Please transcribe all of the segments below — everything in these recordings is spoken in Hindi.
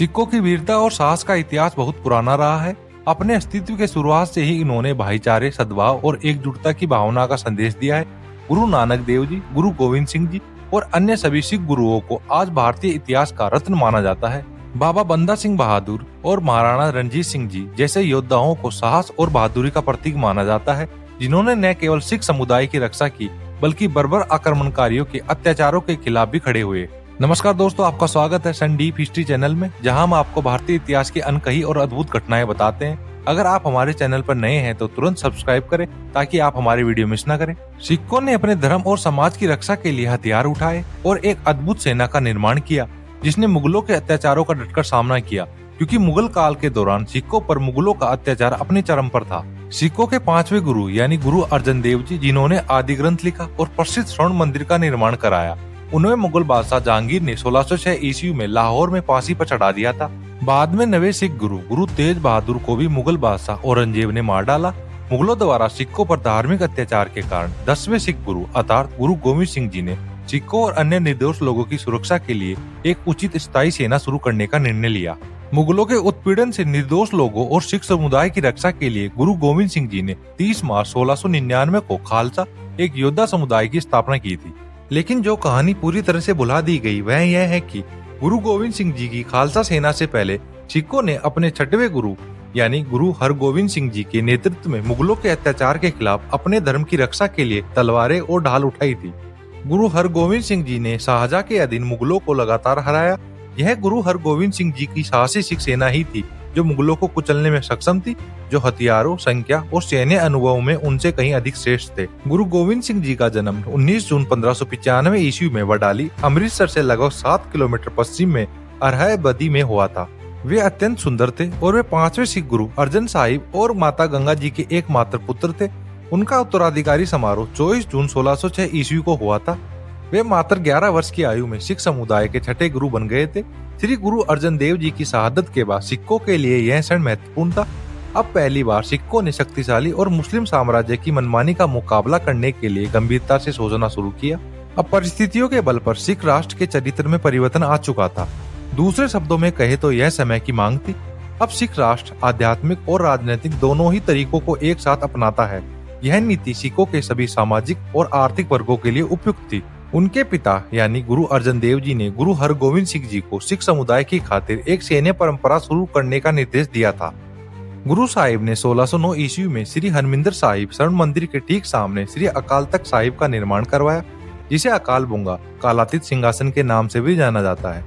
सिखों की वीरता और साहस का इतिहास बहुत पुराना रहा है। अपने अस्तित्व के शुरुआत से ही इन्होंने भाईचारे, सद्भाव और एकजुटता की भावना का संदेश दिया है। गुरु नानक देव जी, गुरु गोविंद सिंह जी और अन्य सभी सिख गुरुओं को आज भारतीय इतिहास का रत्न माना जाता है। बाबा बंदा सिंह बहादुर और महाराणा रणजीत सिंह जी जैसे योद्धाओं को साहस और बहादुरी का प्रतीक माना जाता है, जिन्होंने न केवल सिख समुदाय की रक्षा की बल्कि बर्बर आक्रमणकारियों के अत्याचारों के खिलाफ भी खड़े हुए। नमस्कार दोस्तों, आपका स्वागत है सन डीप हिस्ट्री चैनल में, जहां हम आपको भारतीय इतिहास की अनकही और अद्भुत घटनाएं बताते हैं। अगर आप हमारे चैनल पर नए हैं तो तुरंत सब्सक्राइब करें ताकि आप हमारी वीडियो मिस न करें। सिखों ने अपने धर्म और समाज की रक्षा के लिए हथियार उठाए और एक अद्भुत सेना का निर्माण किया, जिसने मुगलों के अत्याचारों का डटकर सामना किया, क्योंकि मुगल काल के दौरान सिखों पर मुगलों का अत्याचार अपने चरम पर था। सिखों के पांचवे गुरु यानी गुरु अर्जन देव जी, जिन्होंने आदि ग्रंथ लिखा और प्रसिद्ध स्वर्ण मंदिर का निर्माण कराया, उन्हें मुगल बादशाह जहांगीर ने 1606 ईस्वी में लाहौर में फांसी पर चढ़ा दिया था। बाद में नवे सिख गुरु गुरु तेज बहादुर को भी मुगल बादशाह औरंगजेब ने मार डाला। मुगलों द्वारा सिखों पर धार्मिक अत्याचार के कारण 10वें सिख गुरु अर्थात गुरु गोविंद सिंह जी ने सिखों और अन्य निर्दोष लोगों की सुरक्षा के लिए एक उचित स्थायी सेना शुरू करने का निर्णय लिया। मुगलों के उत्पीड़न से निर्दोष लोगों और सिख समुदाय की रक्षा के लिए गुरु गोविंद सिंह जी ने 30 मार्च 1699 को खालसा, एक योद्धा समुदाय की स्थापना की थी। लेकिन जो कहानी पूरी तरह से भुला दी गई वह यह है कि गुरु गोविंद सिंह जी की खालसा सेना से पहले सिखों ने अपने छठवें गुरु यानी गुरु हरगोविंद सिंह जी के नेतृत्व में मुगलों के अत्याचार के खिलाफ अपने धर्म की रक्षा के लिए तलवारें और ढाल उठाई थी। गुरु हरगोविंद सिंह जी ने शाहजहां के अधीन मुगलों को लगातार हराया। यह गुरु हरगोविंद सिंह जी की साहसी सिख सेना ही थी जो मुगलों को कुचलने में सक्षम थी, जो हथियारों, संख्या और सैन्य अनुभव में उनसे कहीं अधिक श्रेष्ठ थे। गुरु गोविंद सिंह जी का जन्म 19 जून 1595 ईस्वी में वडाली, अमृतसर से लगभग 7 किलोमीटर पश्चिम में अरहबदी में हुआ था। वे अत्यंत सुंदर थे और वे पांचवें सिख गुरु अर्जन साहिब और माता गंगा जी के एकमात्र पुत्र थे। उनका उत्तराधिकारी समारोह 24 जून 1606 ईस्वी को हुआ था। वे मात्र 11 वर्ष की आयु में सिख समुदाय के छठे गुरु बन गए थे। श्री गुरु अर्जन देव जी की शहादत के बाद सिखों के लिए यह क्षण महत्वपूर्ण था। अब पहली बार सिखों ने शक्तिशाली और मुस्लिम साम्राज्य की मनमानी का मुकाबला करने के लिए गंभीरता से सोचना शुरू किया। अब परिस्थितियों के बल पर सिख राष्ट्र के चरित्र में परिवर्तन आ चुका था। दूसरे शब्दों में कहे तो यह समय की मांग थी। अब सिख राष्ट्र आध्यात्मिक और राजनीतिक दोनों ही तरीकों को एक साथ अपनाता है। यह नीति सिखों के सभी सामाजिक और आर्थिक वर्गों के लिए उपयुक्त थी। उनके पिता यानी गुरु अर्जन देव जी ने गुरु हरगोविंद सिंह जी को सिख समुदाय की खातिर एक सैन्य परंपरा शुरू करने का निर्देश दिया था। गुरु साहिब ने 1609 ईस्वी में श्री हरमिंदर साहिब स्वर्ण मंदिर के ठीक सामने श्री अकाल तख्त साहिब का निर्माण करवाया, जिसे अकाल बुंगा कालातीत सिंहासन के नाम से भी जाना जाता है।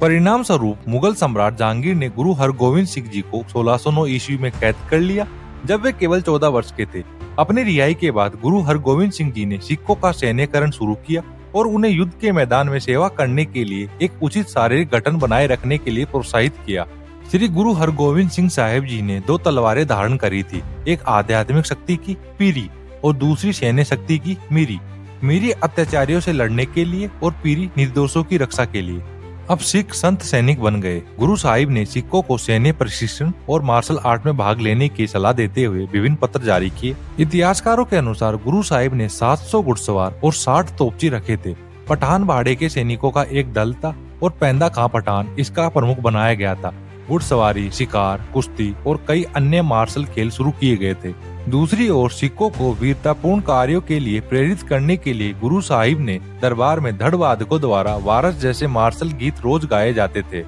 परिणाम स्वरूप मुगल सम्राट जहांगीर ने गुरु हरगोविंद सिंह जी को 1609 ईस्वी में कैद कर लिया, जब वे केवल 14 वर्ष के थे। अपनी रिहाई के बाद गुरु हरगोविंद सिंह जी ने सिखों का सैन्यकरण शुरू किया और उन्हें युद्ध के मैदान में सेवा करने के लिए एक उचित शारीरिक गठन बनाए रखने के लिए प्रोत्साहित किया। श्री गुरु हरगोविंद सिंह साहिब जी ने 2 तलवारें धारण करी थी, एक आध्यात्मिक शक्ति की पीरी और दूसरी सैन्य शक्ति की मीरी। मीरी अत्याचारियों से लड़ने के लिए और पीरी निर्दोषों की रक्षा के लिए। अब सिख संत सैनिक बन गए। गुरु साहिब ने सिखों को सैन्य प्रशिक्षण और मार्शल आर्ट में भाग लेने की सलाह देते हुए विभिन्न पत्र जारी किए। इतिहासकारों के अनुसार गुरु साहिब ने 700 घुड़सवार और 60 तोपची रखे थे। पठान बाड़े के सैनिकों का एक दल था और पैंदा खां पठान इसका प्रमुख बनाया गया था। घुड़सवारी, शिकार, कुश्ती और कई अन्य मार्शल खेल शुरू किए गए थे। दूसरी ओर सिखों को वीरतापूर्ण कार्यों के लिए प्रेरित करने के लिए गुरु साहिब ने दरबार में धड़ वादकों द्वारा वारस जैसे मार्शल गीत रोज गाए जाते थे।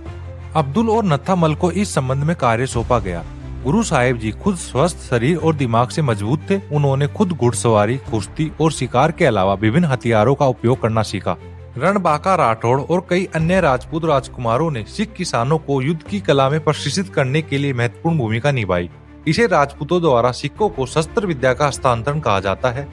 अब्दुल और नत्था मल को इस संबंध में कार्य सौंपा गया। गुरु साहिब जी खुद स्वस्थ शरीर और दिमाग से मजबूत थे। उन्होंने खुद घुड़सवारी, कुश्ती और शिकार के अलावा विभिन्न हथियारों का उपयोग करना सीखा। रणबांका राठौड़ और कई अन्य राजपूत राजकुमारों ने सिख किसानों को युद्ध की कला में प्रशिक्षित करने के लिए महत्वपूर्ण भूमिका निभाई। इसे राजपूतों द्वारा सिखों को शस्त्र विद्या का हस्तांतरण कहा जाता है।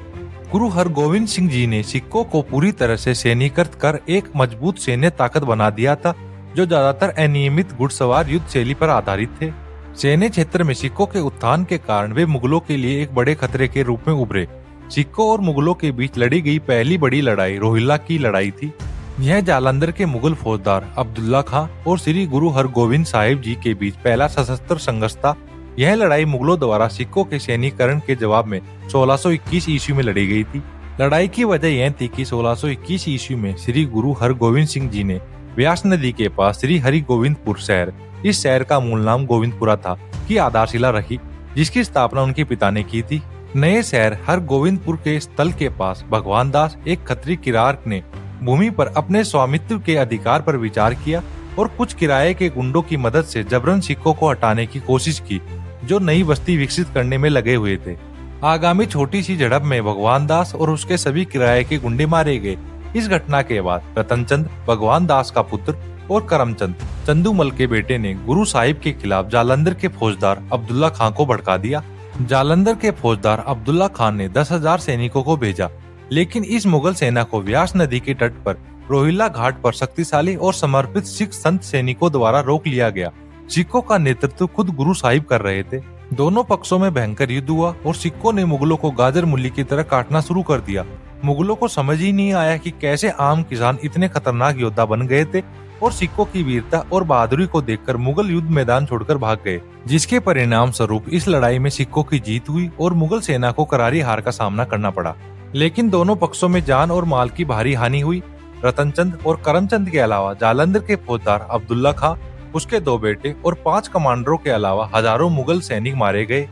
गुरु हरगोविंद सिंह जी ने सिखों को पूरी तरह से सैन्यीकृत कर एक मजबूत सैन्य ताकत बना दिया था, जो ज्यादातर अनियमित घुड़सवार युद्ध शैली पर आधारित थे। सैन्य क्षेत्र में सिखों के उत्थान के कारण वे मुगलों के लिए एक बड़े खतरे के रूप में उभरे। सिखों और मुगलों के बीच लड़ी गई पहली बड़ी लड़ाई रोहिल्ला की लड़ाई थी। यह जालंधर के मुगल फौजदार अब्दुल्ला खां और श्री गुरु हरगोविंद साहिब जी के बीच पहला सशस्त्र संघर्ष था। यह लड़ाई मुगलों द्वारा सिखों के सैन्यीकरण के जवाब में 1621 ईस्वी में लड़ी गई थी। लड़ाई की वजह यह थी कि 1621 ईस्वी में श्री गुरु हरगोविंद सिंह जी ने व्यास नदी के पास श्री हरिगोविंदपुर शहर इस शहर का मूल नाम गोविंदपुरा था की आधारशिला रखी, जिसकी स्थापना उनके पिता ने की थी। नए शहर हर गोविंदपुर के स्थल के पास भगवान दास, एक खत्री किरार ने भूमि पर अपने स्वामित्व के अधिकार पर विचार किया और कुछ किराए के गुंडों की मदद से जबरन सिक्कों को हटाने की कोशिश की, जो नई बस्ती विकसित करने में लगे हुए थे। आगामी छोटी सी झड़प में भगवान दास और उसके सभी किराए के गुंडे मारे गए। इस घटना के बाद रतनचंद, भगवान दास का पुत्र, और करमचंद, चंदूमल के बेटे ने गुरु साहिब के खिलाफ जालंधर के फौजदार अब्दुल्ला खां को भड़का दिया। जालंधर के फौजदार अब्दुल्ला खान ने 10,000 सैनिकों को भेजा, लेकिन इस मुगल सेना को व्यास नदी के तट पर रोहिल्ला घाट पर शक्तिशाली और समर्पित सिख संत सैनिकों द्वारा रोक लिया गया। सिखों का नेतृत्व खुद गुरु साहिब कर रहे थे। दोनों पक्षों में भयंकर युद्ध हुआ और सिखों ने मुगलों को गाजर मूली की तरह काटना शुरू कर दिया। मुगलों को समझ ही नहीं आया कि कैसे आम किसान इतने खतरनाक योद्धा बन गए थे, और सिखों की वीरता और बहादुरी को देखकर मुगल युद्ध मैदान छोड़कर भाग गए, जिसके परिणाम स्वरूप इस लड़ाई में सिखों की जीत हुई और मुगल सेना को करारी हार का सामना करना पड़ा। लेकिन दोनों पक्षों में जान और माल की भारी हानि हुई। रतनचंद और करमचंद के अलावा जालंधर के फौजदार अब्दुल्ला खां, उसके 2 बेटे और 5 कमांडरों के अलावा हजारों मुगल सैनिक मारे गए,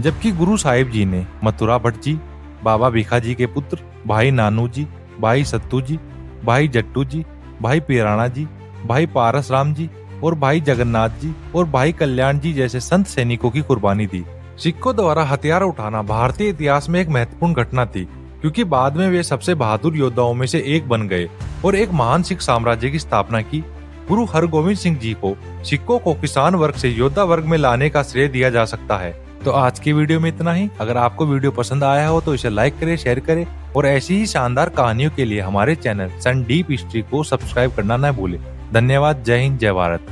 जबकि गुरु साहिब जी ने मथुरा भट्ट जी, बाबा भिखाजी के पुत्र भाई नानू जी, भाई सत्तू जी, भाई जट्टू जी, भाई पीराना जी, भाई पारस राम जी और भाई जगन्नाथ जी और भाई कल्याण जी जैसे संत सैनिकों की कुर्बानी दी। सिखों द्वारा हथियार उठाना भारतीय इतिहास में एक महत्वपूर्ण घटना थी, क्योंकि बाद में वे सबसे बहादुर योद्धाओं में से एक बन गए और एक महान सिख साम्राज्य की स्थापना की। गुरु हरगोविंद सिंह जी को सिखों को किसान वर्ग से योद्धा वर्ग में लाने का श्रेय दिया जा सकता है। तो आज की वीडियो में इतना ही। अगर आपको वीडियो पसंद आया हो तो इसे लाइक करें, शेयर करें और ऐसी ही शानदार कहानियों के लिए हमारे चैनल सन डीप हिस्ट्री को सब्सक्राइब करना न भूलें। धन्यवाद। जय हिंद, जय भारत।